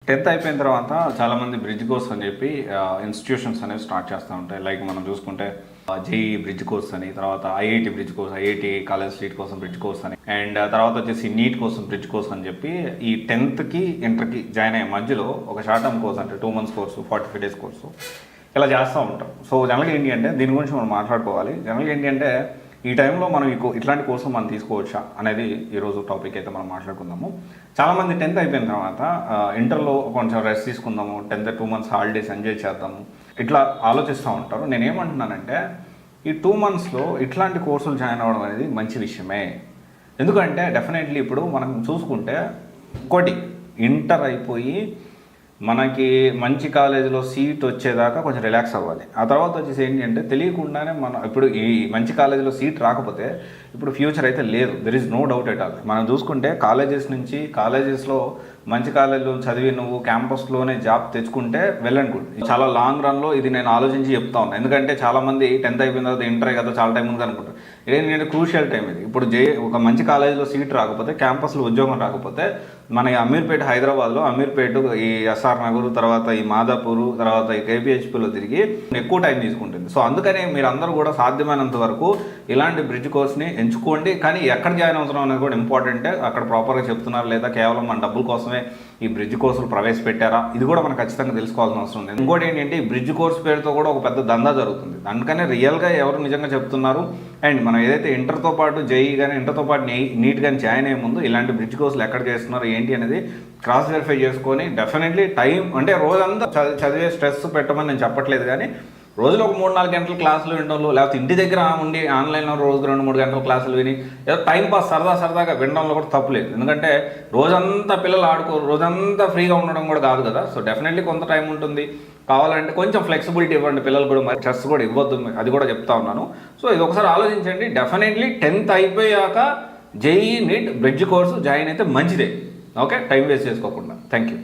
10th అయిపోయిన తర్వాత చాలామంది బ్రిడ్జ్ కోర్స్ అని చెప్పి ఇన్స్టిట్యూషన్స్ అనేవి స్టార్ట్ చేస్తూ ఉంటాయి. లైక్ మనం చూసుకుంటే జేఈ బ్రిడ్జ్ కోర్స్ అని, తర్వాత IIT bridge course, IIT college seat కోసం బ్రిడ్జ్ కోర్స్ అని, అండ్ తర్వాత వచ్చేసి నీట్ కోసం బ్రిడ్జ్ కోర్స్ అని చెప్పి ఈ 10th ఇంటర్కి జాయిన్ అయ్యే మధ్యలో ఒక షార్ట్ టర్మ్ కోర్స్ అంటే 2 months కోర్సు, 45 days కోర్సు ఇలా చేస్తూ ఉంటాం. సో జనరల్గా ఏంటి అంటే దీని గురించి మనం మాట్లాడుకోవాలి. జనరల్గా ఏంటి అంటే ఈ టైంలో మనం ఇట్లాంటి కోర్సు మనం తీసుకోవచ్చా అనేది ఈరోజు టాపిక్ అయితే మనం మాట్లాడుకుందాము. చాలామంది 10th అయిపోయిన తర్వాత ఇంటర్లో కొంచెం రెస్ట్ తీసుకుందాము, 10th 2 months హాలిడేస్ ఎంజాయ్ చేద్దాము ఇట్లా ఆలోచిస్తూ ఉంటారు. నేనేమంటున్నానంటే ఈ 2 monthsలో ఇట్లాంటి కోర్సులు జాయిన్ అవ్వడం అనేది మంచి విషయమే. ఎందుకంటే డెఫినెట్లీ ఇప్పుడు మనం చూసుకుంటే ఇంకోటి ఇంటర్ అయిపోయి మనకి మంచి కాలేజీలో సీట్ వచ్చేదాకా కొంచెం రిలాక్స్ అవ్వాలి. ఆ తర్వాత వచ్చేసి ఏంటి అంటే తెలియకుండానే మనం ఇప్పుడు ఈ మంచి కాలేజీలో సీట్ రాకపోతే ఇప్పుడు ఫ్యూచర్ అయితే లేదు. There is no doubt at all. మనం చూసుకుంటే కాలేజెస్లో మంచి కాలేజీలో చదివి నువ్వు క్యాంపస్లోనే జాబ్ తెచ్చుకుంటే వెల్ అండ్ గుడ్. చాలా లాంగ్ రన్లో ఇది నేను ఆలోచించి చెప్తా ఉన్నాను. ఎందుకంటే చాలామంది 10th అయిపోయిన తర్వాత ఇంటర్ కదా చాలా టైం ఉంది అనుకుంటారు. ఇదేంటంటే క్రూషియల్ టైం ఇది. ఇప్పుడు ఒక మంచి కాలేజీలో సీట్ రాకపోతే, క్యాంపస్లో ఉద్యోగం రాకపోతే మన అమీర్పేట హైదరాబాద్లో అమీర్పేట, ఈ ఎస్ఆర్ నగర్, తర్వాత ఈ మాదాపూర్, తర్వాత ఈ కేపీహెచ్పీలో తిరిగి ఎక్కువ టైం తీసుకుంటుంది. సో అందుకనే మీరు అందరూ కూడా సాధ్యమైనంత వరకు ఇలాంటి బ్రిడ్జ్ కోర్స్ని ఎంచుకోండి. కానీ ఎక్కడ జాయిన్ అవుతున్నాం అనేది కూడా ఇంపార్టెంటే. అక్కడ ప్రాపర్గా చెప్తున్నారు లేదా కేవలం మన డబ్బుల కోసమే ఈ బ్రిడ్జ్ కోర్సులు ప్రవేశపెట్టారా, ఇది కూడా మనం ఖచ్చితంగా తెలుసుకోవాల్సిన అవసరం ఉంది. ఇంకోటి ఏంటంటే ఈ బ్రిడ్జ్ కోర్స్ పేరుతో కూడా ఒక పెద్ద దందా జరుగుతుంది. అందుకనే రియల్గా ఎవరు నిజంగా చెప్తున్నారు అండ్ మనం ఏదైతే ఇంటర్తో పాటు జేఈ కానీ ఇంటర్తో పాటు నీట్ కానీ జాయిన్ అయ్యే ముందు ఇలాంటి బ్రిడ్జ్ కోర్సులు ఎక్కడ చేస్తున్నారు ఏంటి అనేది క్రాస్ వెరిఫై చేసుకొని డెఫినెట్లీ టైం అంటే రోజంతా చదివే స్ట్రెస్ పెట్టమని నేను చెప్పట్లేదు, కానీ రోజులో ఒక 3-4 గంటల క్లాసులు వినడంలో, లేకపోతే ఇంటి దగ్గర ఉండి ఆన్లైన్లో రోజుకు 2-3 గంటల క్లాసులు విని ఏదో టైం పాస్ సరదాగా వినడంలో కూడా తప్పులేదు. ఎందుకంటే రోజంతా పిల్లలు ఆడుకోరు, రోజంతా ఫ్రీగా ఉండడం కూడా కాదు కదా. సో డెఫినెట్లీ కొంత టైం ఉంటుంది. కావాలంటే కొంచెం ఫ్లెక్సిబిలిటీ ఇవ్వండి పిల్లలు కూడా, మరి స్ట్రెస్ కూడా ఇవ్వద్దు, అది కూడా చెప్తా ఉన్నాను. సో ఇది ఒకసారి ఆలోచించండి. డెఫినెట్లీ 10th అయిపోయాక JEE NEET bridge course join అయితే మంచిదే. ఓకే, టైం వేస్ట్ చేసుకోకుండా. Thank you.